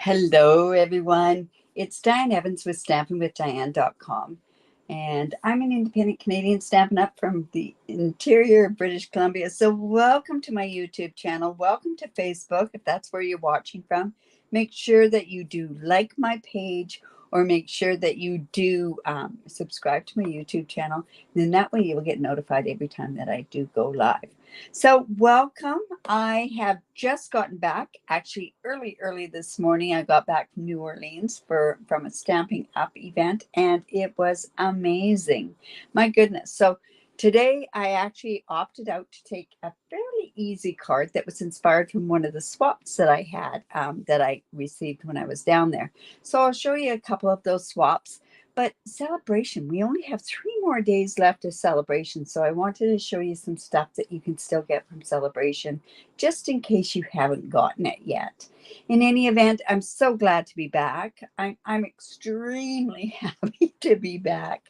Hello, everyone. It's Diane Evans with stampingwithdiane.com. And I'm an independent Canadian Stampin' Up from the interior of British Columbia. So, welcome to my YouTube channel. Welcome to Facebook, if that's where you're watching from. Make sure that you do like my page or make sure that you do subscribe to my YouTube channel. And then that way you'll get notified every time that I do go live. So welcome. I have just gotten back, actually early this morning. I got back from New Orleans from a Stampin' Up event, and it was amazing. My goodness. So today I actually opted out to take a fairly easy card that was inspired from one of the swaps that I had that I received when I was down there. So I'll show you a couple of those swaps. But Saleabration, we only have 3 more days left of Saleabration. So I wanted to show you some stuff that you can still get from Saleabration, just in case you haven't gotten it yet. In any event, I'm so glad to be back. I'm extremely happy to be back.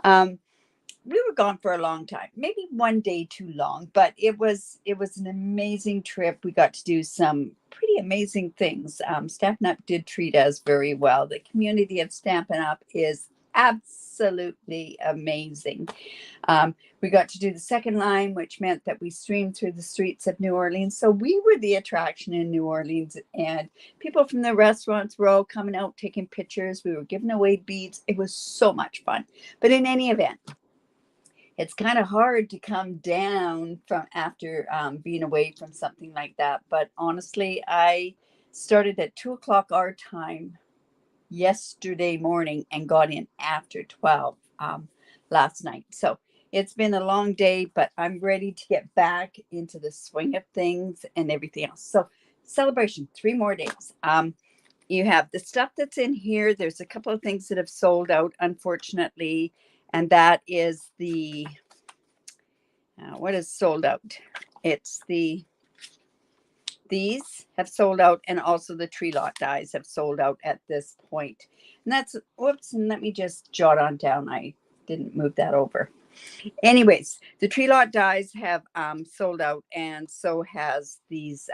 We were gone for a long time, maybe one day too long, but it was an amazing trip. We got to do some pretty amazing things. Stampin' Up did treat us very well. The community of Stampin' Up is absolutely amazing. We got to do the second line, which meant that we streamed through the streets of New Orleans. So we were the attraction in New Orleans, and people from the restaurants were all coming out taking pictures. We were giving away beads. It was so much fun. But in any event, it's kind of hard to come down from after being away from something like that. But honestly, I started at 2 o'clock our time yesterday morning and got in after 12 last night. So it's been a long day, but I'm ready to get back into the swing of things and everything else. So Saleabration, 3 more days. You have the stuff that's in here. There's a couple of things that have sold out, unfortunately. And that is the, what is sold out? It's these have sold out, and also the tree lot dies have sold out at this point. And that's, whoops, and let me just jot on down. I didn't move that over. Anyways, the tree lot dies have sold out, and so has these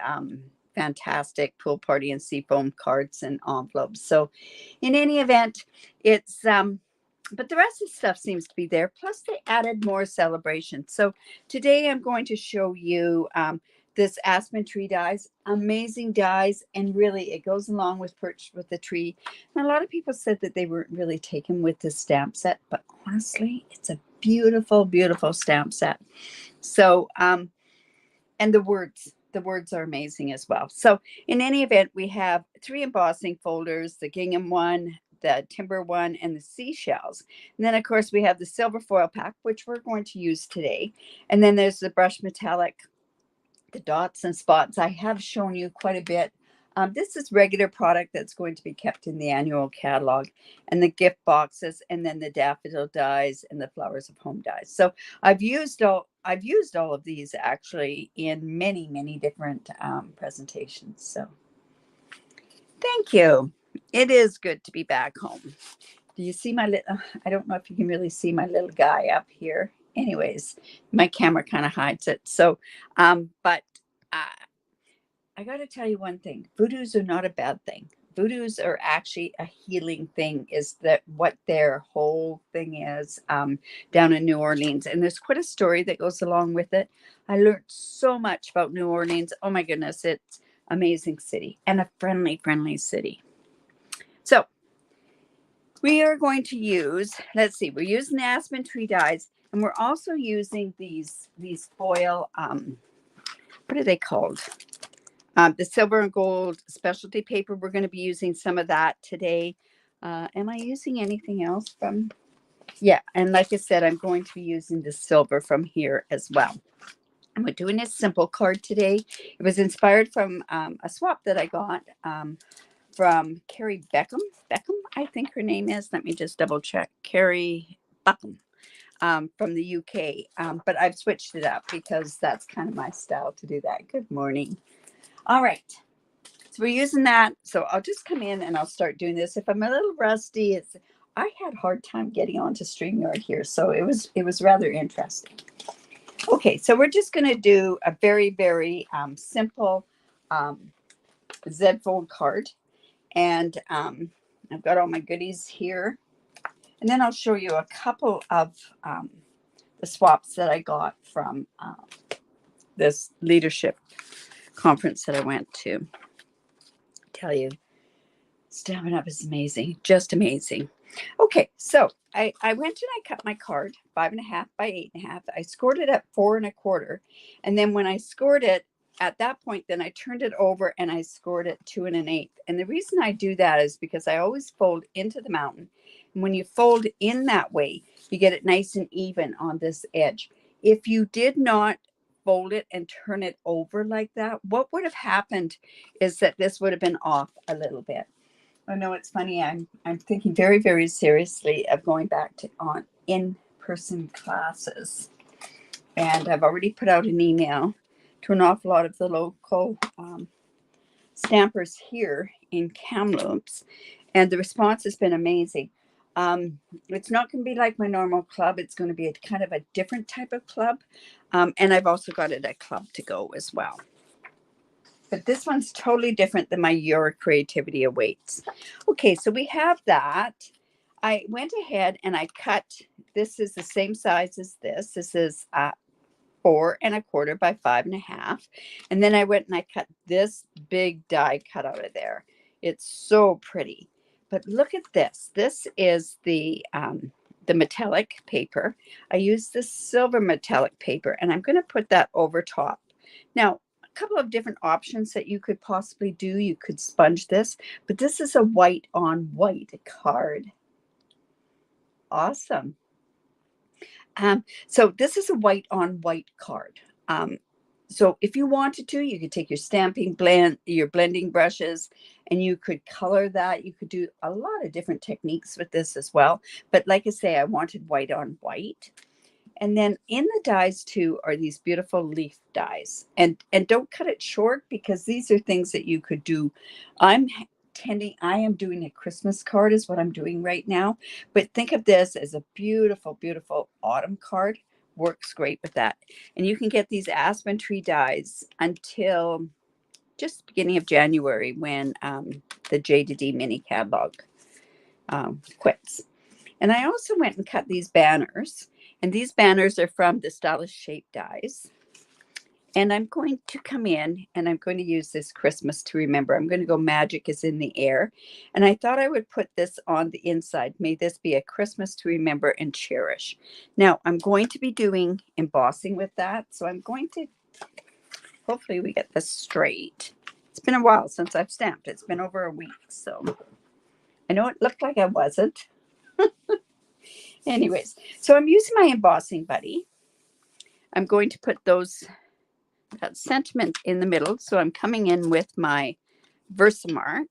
fantastic pool party and seafoam cards and envelopes. So in any event, it's but the rest of the stuff seems to be there. Plus they added more Saleabration. So today I'm going to show you this Aspen Tree Dies, amazing dies, and really it goes along with Perched with the Tree. And a lot of people said that they weren't really taken with this stamp set, but honestly, it's a beautiful, beautiful stamp set. So, and the words are amazing as well. So in any event, we have 3 embossing folders, the gingham one, the timber one, and the seashells. And then of course we have the silver foil pack, which we're going to use today. And then there's the brush metallic, the dots and spots. I have shown you quite a bit. This is regular product that's going to be kept in the annual catalog, and the gift boxes, and then the daffodil dies and the flowers of home dies. So I've used all of these actually in many different presentations. So thank you. It is good to be back home. Do you see my little? I don't know if you can really see my little guy up here. Anyways, my camera kind of hides it. So, but I got to tell you one thing. Voodoos are not a bad thing. Voodoos are actually a healing thing, is that what their whole thing is down in New Orleans. And there's quite a story that goes along with it. I learned so much about New Orleans. Oh my goodness, it's amazing city and a friendly city. So we are going to use, let's see, we're using the Aspen Tree Dies, and we're also using these foil, what are they called? The silver and gold specialty paper. We're going to be using some of that today. Am I using anything else from? Yeah, and like I said, I'm going to be using the silver from here as well. And we're doing a simple card today. It was inspired from a swap that I got from Carrie Beckham. Beckham, I think her name is. Let me just double check. Carrie Beckham. From the UK. But I've switched it up because that's kind of my style to do that. Good morning. All right, so we're using that. So I'll just come in and I'll start doing this. If I'm a little rusty, I had a hard time getting onto StreamYard here, so it was rather interesting. Okay, so we're just going to do a very simple Z fold card, And I've got all my goodies here. And then I'll show you a couple of the swaps that I got from this leadership conference that I went to. Tell you, Stampin' Up is amazing, just amazing. Okay, so I went and I cut my card 5.5 by 8.5. I scored it at 4 1/4, and then when I scored it at that point, then I turned it over and I scored it 2 1/8. And the reason I do that is because I always fold into the mountain, and when you fold in that way, you get it nice and even on this edge. If you did not fold it and turn it over like that, what would have happened is that this would have been off a little bit. I know it's funny. I'm thinking very, very seriously of going back to in-person classes. And I've already put out an email to an awful lot of the local stampers here in Kamloops. And the response has been amazing. It's not going to be like my normal club. It's going to be a kind of a different type of club. And I've also got it at Club to Go as well. But this one's totally different than my Your Creativity Awaits. Okay, so we have that. I went ahead and I cut, this is the same size as this. This is 4 1/4 by 5.5. And then I went and I cut this big die cut out of there. It's so pretty. But look at this. This is the metallic paper. I used this silver metallic paper, and I'm going to put that over top. Now, couple of different options that you could possibly do. You could sponge this, but this is a white on white card. Awesome. So this is a white on white card. So if you wanted to, you could take your your blending brushes, and you could color that. You could do a lot of different techniques with this as well. But like I say, I wanted white on white. And then in the dies too are these beautiful leaf dies. And don't cut it short, because these are things that you could do. I am doing a Christmas card is what I'm doing right now. But think of this as a beautiful, beautiful autumn card. Works great with that. And you can get these Aspen Tree Dies until just beginning of January, when the J to D mini catalog quits. And I also went and cut these banners. And these banners are from the Stylish Shape Dies. And I'm going to come in and I'm going to use this Christmas to Remember. I'm going to go Magic is in the Air. And I thought I would put this on the inside. May this be a Christmas to remember and cherish. Now, I'm going to be doing embossing with that. So I'm going to, hopefully we get this straight. It's been a while since I've stamped. It's been over a week. So I know it looked like I wasn't. Anyways, so I'm using my embossing buddy. I'm going to put that sentiment in the middle. So I'm coming in with my Versamark.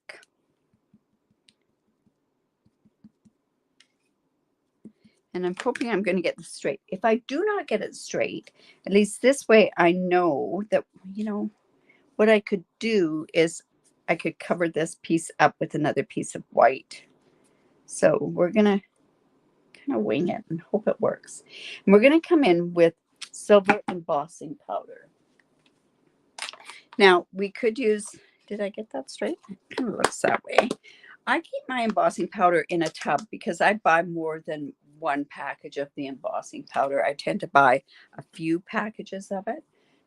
And I'm hoping I'm going to get this straight. If I do not get it straight, at least this way I know that, what I could do is I could cover this piece up with another piece of white. So we're going to kind of wing it and hope it works. And we're going to come in with silver embossing powder. Now we could use, did I get that straight? It kind of looks that way. I keep my embossing powder in a tub because I buy more than one package of the embossing powder. I tend to buy a few packages of it.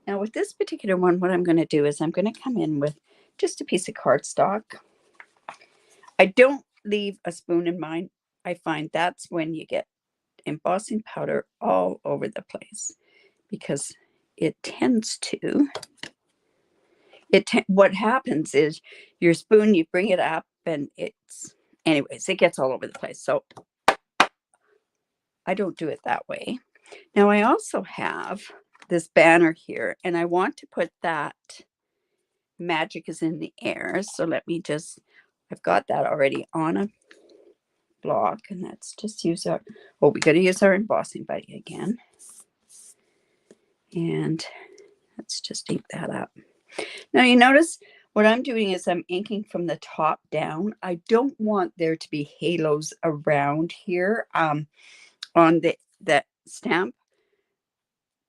Now with this particular one, what I'm going to do is I'm going to come in with just a piece of cardstock. I don't leave a spoon in mine. I find that's when you get embossing powder all over the place, because it tends to, what happens is your spoon, you bring it up and anyways, it gets all over the place. So I don't do it that way. Now I also have this banner here, and I want to put that Magic is in the Air. So let me just, I've got that already on a block, and let's just use our, we got to use our embossing buddy again. And let's just ink that up. Now you notice what I'm doing is I'm inking from the top down. I don't want there to be halos around here on the stamp,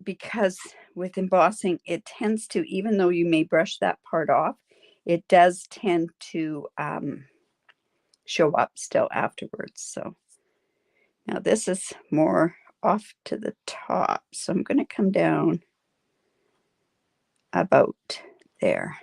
because with embossing, it tends to, even though you may brush that part off, it does tend to show up still afterwards. So now this is more off to the top. So I'm going to come down about there.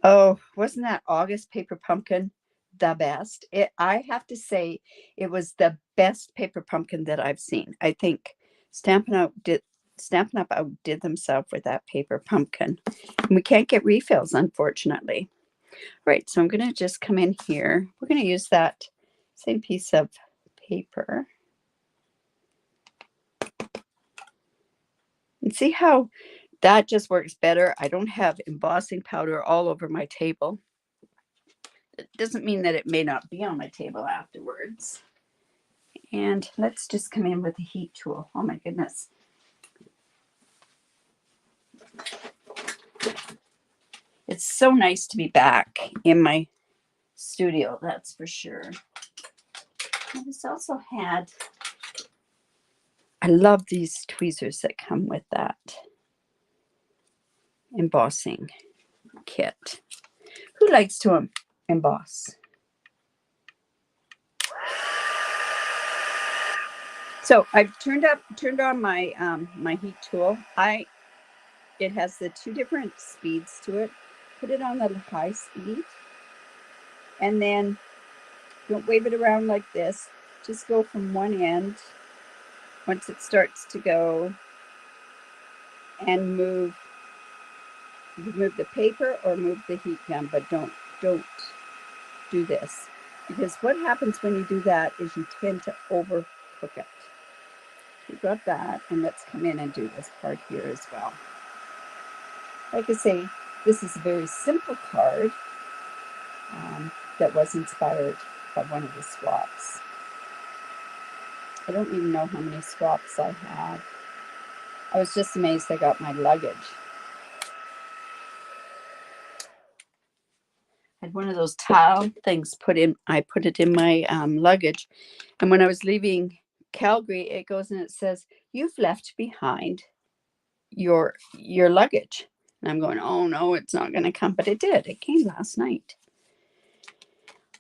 Oh, wasn't that August paper pumpkin the best? I have to say it was the best paper pumpkin that I've seen. I think Stampin' Up outdid themselves with that paper pumpkin. And we can't get refills, unfortunately. All right, so I'm going to just come in here. We're going to use that same piece of paper. And see how that just works better? I don't have embossing powder all over my table. It doesn't mean that it may not be on my table afterwards. And let's just come in with the heat tool. Oh my goodness. It's so nice to be back in my studio, that's for sure. I just also had, I love these tweezers that come with that embossing kit. Who likes to emboss? So I've turned on my my heat tool. It has the 2 different speeds to it. Put it on the high speed, and then don't wave it around like this. Just go from one end once it starts to go, and move. You can move the paper or move the heat gun, but don't do this, because what happens when you do that is you tend to overcook it. We got that, and let's come in and do this part here as well. Like I say, this is a very simple card that was inspired by one of the swaps. I don't even know how many swaps I have. I was just amazed I got my luggage. I had one of those tile things put in. I put it in my luggage, and when I was leaving Calgary, it goes and it says, "You've left behind your luggage." And I'm going, "Oh no, it's not going to come," but it did. It came last night.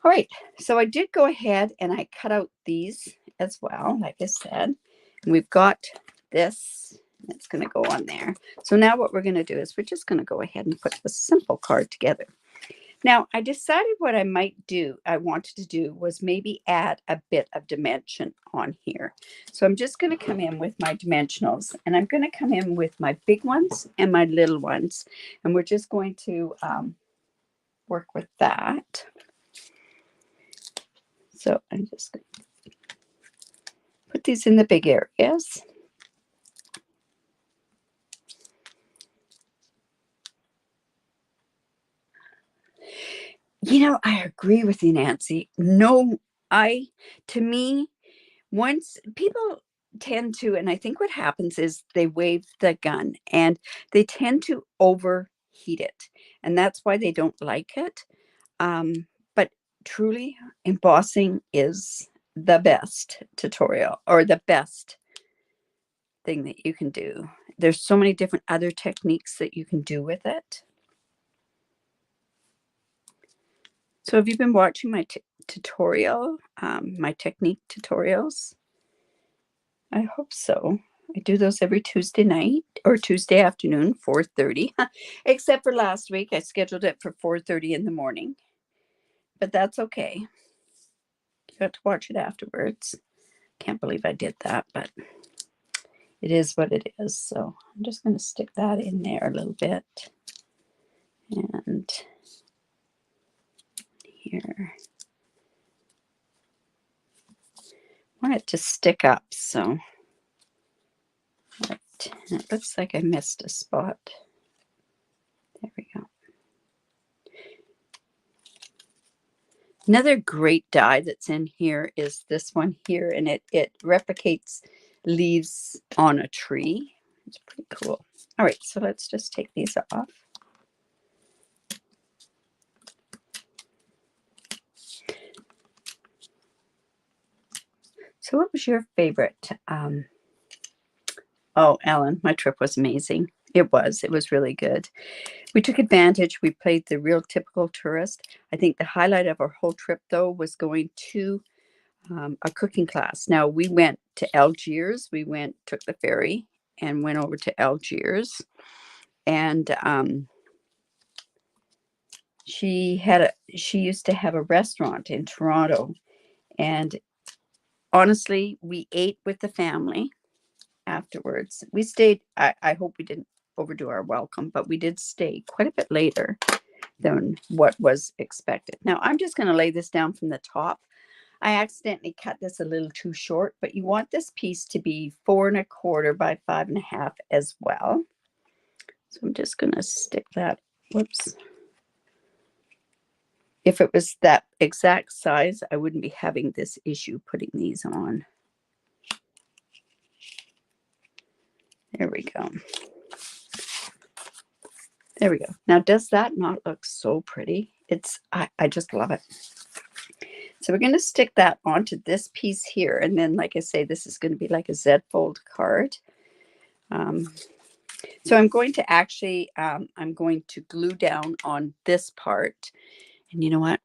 All right, so I did go ahead and I cut out these as well, like I said. And we've got this. It's going to go on there. So now what we're going to do is we're just going to go ahead and put a simple card together. Now, I decided what I might do, I wanted to do was maybe add a bit of dimension on here. So I'm just going to come in with my dimensionals, and I'm going to come in with my big ones and my little ones. And we're just going to work with that. So I'm just going to put these in the big areas. You know, I agree with you, Nancy. No, to me, once people tend to, and I think what happens is they wave the gun and they tend to overheat it. And that's why they don't like it. But truly, embossing is the best tutorial, or the best thing that you can do. There's so many different other techniques that you can do with it. So have you been watching my tutorial, my technique tutorials? I hope so. I do those every Tuesday night or Tuesday afternoon, 4:30. Except for last week, I scheduled it for 4:30 in the morning. But that's okay. You have to watch it afterwards. Can't believe I did that, but it is what it is. So I'm just going to stick that in there a little bit. And here. I want it to stick up, so right. It looks like I missed a spot. There we go. Another great die that's in here is this one here, and it replicates leaves on a tree. It's pretty cool. All right, so let's just take these off. So what was your favorite? Oh, Ellen, my trip was amazing. It was really good. We took advantage. We played the real typical tourist. I think the highlight of our whole trip, though, was going to a cooking class. Now, we went to Algiers. We took the ferry and went over to Algiers. And she used to have a restaurant in Toronto. And honestly, we ate with the family afterwards. We stayed, I hope we didn't overdo our welcome, but we did stay quite a bit later than what was expected. Now, I'm just going to lay this down from the top. I accidentally cut this a little too short, but you want this piece to be 4 1/4 by 5 1/2 as well. So I'm just going to stick that. Whoops. If it was that exact size, I wouldn't be having this issue putting these on. There we go. There we go. Now, does that not look so pretty? I just love it. So we're going to stick that onto this piece here. And then, like I say, this is going to be like a Z fold card. So I'm going to actually, I'm going to glue down on this part. And you know what?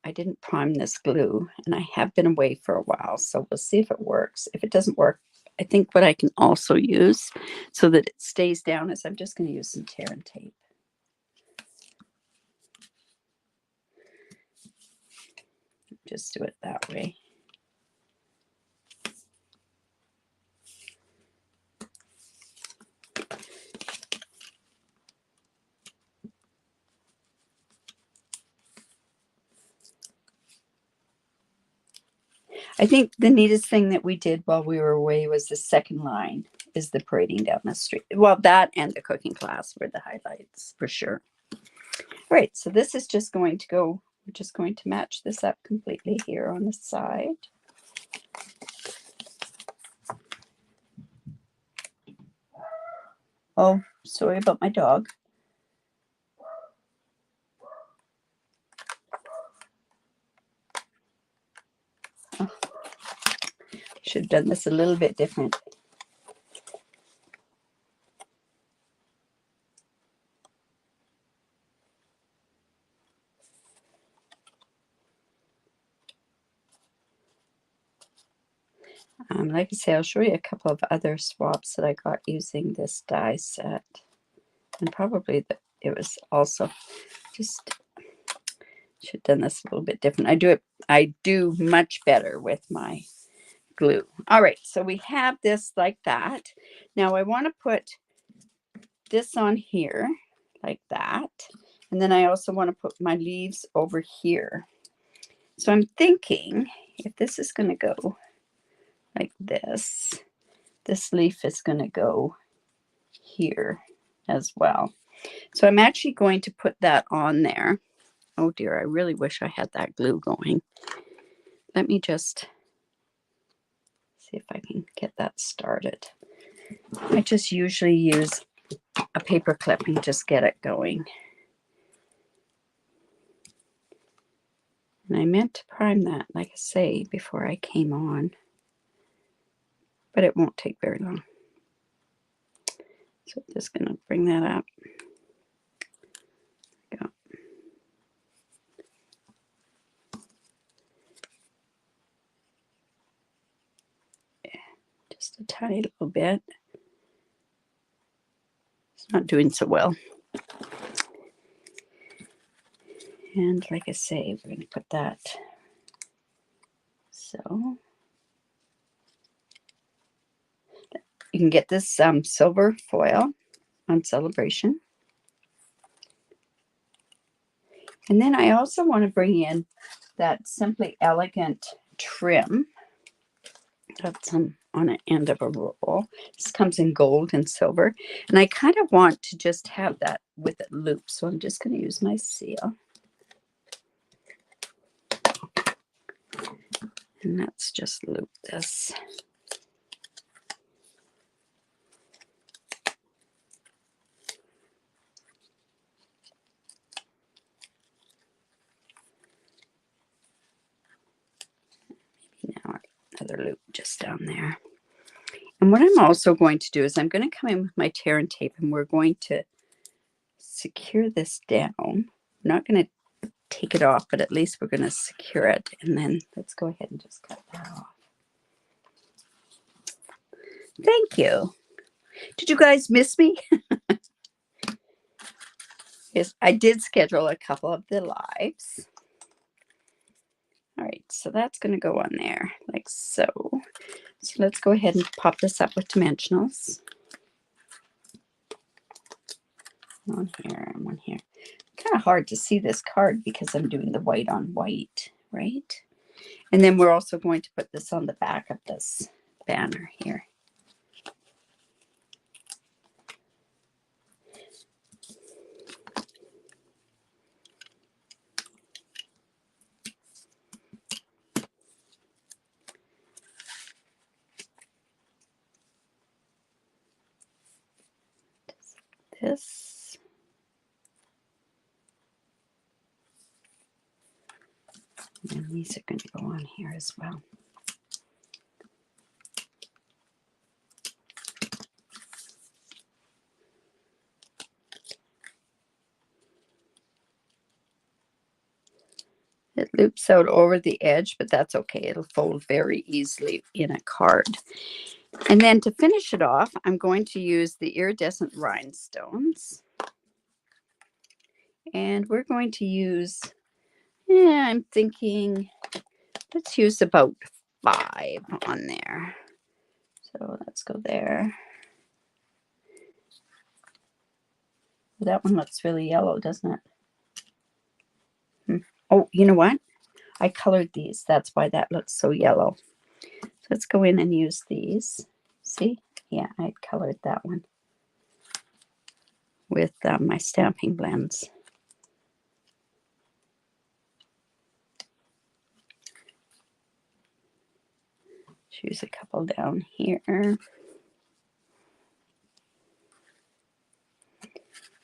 I didn't prime this glue, and I have been away for a while. So we'll see if it works. If it doesn't work, I think what I can also use so that it stays down is I'm just going to use some tear and tape. Just do it that way. I think the neatest thing that we did while we were away was the second line is the parading down the street. Well, that and the cooking class were the highlights for sure. All right, so this is just going to go, we're just going to match this up completely here on the side. Oh, sorry about my dog. Oh, should have done this a little bit different. Like I say, I'll show you a couple of other swaps that I got using this die set. And probably it was also just, should have done this a little bit different. I do much better with my glue. All right, so we have this like that. Now I want to put this on here like that. And then I also want to put my leaves over here. So I'm thinking if this is going to go like this leaf is going to go here as well. So I'm actually going to put that on there. Oh dear, I really wish I had that glue going. Let me just see if I can get that started. I just usually use a paper clip and just get it going. And I meant to prime that, like I say, before I came on. But it won't take very long. So I'm just going to bring that up. Go. Yeah, just a tiny little bit. It's not doing so well. And like I say, we're going to put that. So you can get this silver foil on Saleabration. And then I also want to bring in that Simply Elegant trim. That's on an end of a roll. This comes in gold and silver. And I kind of want to just have that with it looped. So I'm just going to use my seal. And let's just loop this. Maybe now another loop just down there. And what I'm also going to do is I'm going to come in with my tear and tape, and we're going to secure this down. I'm not going to take it off, but at least we're going to secure it. And then let's go ahead and just cut that off. Thank you. Did you guys miss me? Yes, I did schedule a couple of the lives. All right, so that's going to go on there like so. So let's go ahead and pop this up with dimensionals. One here and one here. Kind of hard to see this card because I'm doing the white on white, right? And then we're also going to put this on the back of this banner here. This. And these are going to go on here as well. It loops out over the edge, but that's okay. It'll fold very easily in a card. And then to finish it off, I'm going to use the iridescent rhinestones. And we're going to use, I'm thinking, let's use about 5 on there. So let's go there. That one looks really yellow, doesn't it? Oh, you know what? I colored these. That's why that looks so yellow. So let's go in and use these. See? Yeah, I colored that one with my stamping blends. Choose a couple down here.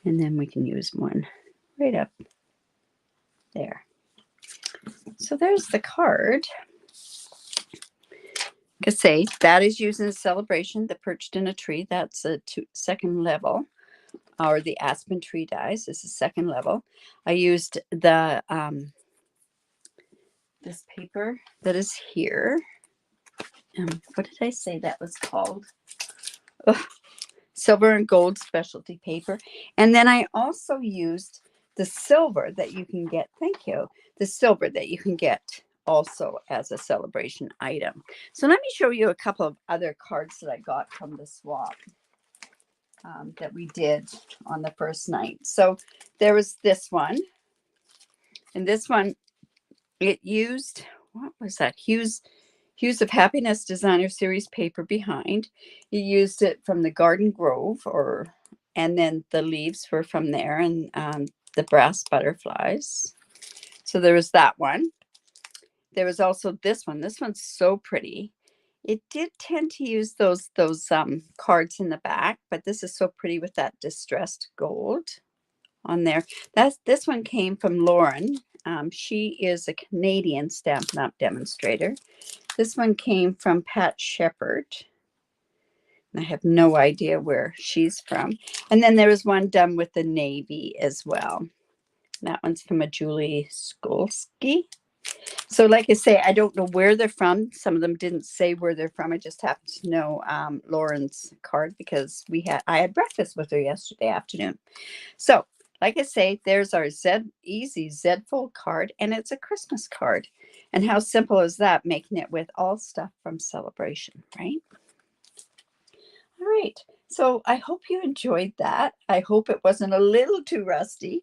And then we can use one right up there. So there's the card. Like I say, that is using Saleabration, the Perched in a Tree. That's a second level, or the Aspen Tree Dies. This is second level. I used the this paper that is here. What did I say that was called? Ugh. Silver and gold specialty paper. And then I also used the silver that you can get. Thank you. The silver that you can get also as a Saleabration item. So let me show you a couple of other cards that I got from the swap that we did on the first night. So there was this one. And this one, it used, what was that? Hues of Happiness Designer Series paper behind. You used it from the Garden Grove, and then the leaves were from there, and the brass butterflies. So there was that one. There was also this one. This one's so pretty. It did tend to use those cards in the back, but this is so pretty with that distressed gold on there. This one came from Lauren. She is a Canadian Stampin' Up demonstrator. This one came from Pat Shepherd. I have no idea where she's from. And then there was one done with the navy as well. That one's from a Julie Skolsky. So like I say, I don't know where they're from. Some of them didn't say where they're from. I just happen to know Lauren's card because I had breakfast with her yesterday afternoon. So like I say, there's our Easy Z Fold card, and it's a Christmas card. And how simple is that, making it with all stuff from Saleabration, right? All right. So I hope you enjoyed that. I hope it wasn't a little too rusty.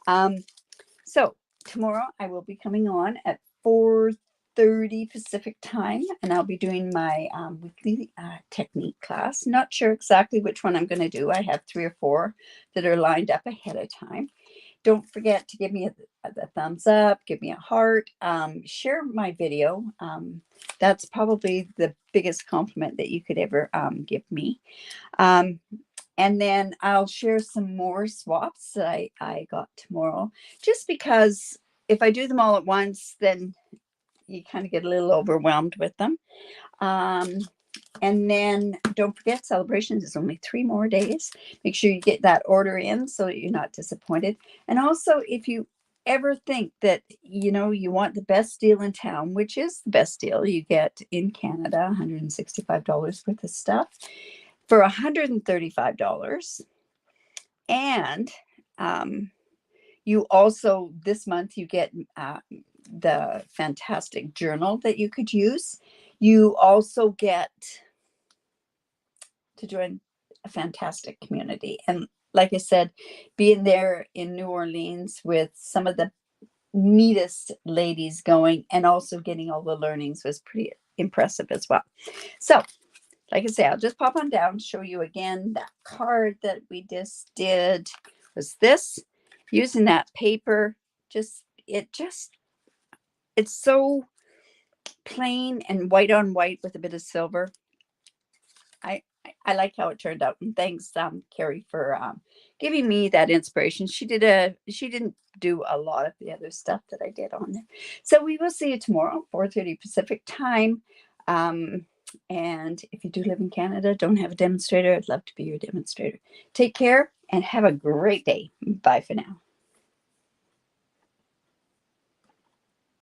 So tomorrow I will be coming on at 4:30 Pacific time, and I'll be doing my weekly technique class. Not sure exactly which one I'm going to do. I have 3 or 4 that are lined up ahead of time. Don't forget to give me a thumbs up, give me a heart, share my video. That's probably the biggest compliment that you could ever give me. And then I'll share some more swaps that I got tomorrow, just because if I do them all at once, then you kind of get a little overwhelmed with them. And then don't forget, Saleabration is only 3 more days. Make sure you get that order in so that you're not disappointed. And also, if you ever think that, you know, you want the best deal in town, which is the best deal you get in Canada, $165 worth of stuff for $135. And you also, this month, you get the fantastic journal that you could use. You also get to join a fantastic community. And like I said, being there in New Orleans with some of the neatest ladies going and also getting all the learnings was pretty impressive as well. So, like I say, I'll just pop on down, show you again that card that we just did was this, using that paper. It's so plain and white on white with a bit of silver. I like how it turned out, and thanks, Carrie, for giving me that inspiration. She didn't do a lot of the other stuff that I did on there. So we will see you tomorrow, 4:30 Pacific time. And if you do live in Canada, don't have a demonstrator, I'd love to be your demonstrator. Take care and have a great day. Bye for now.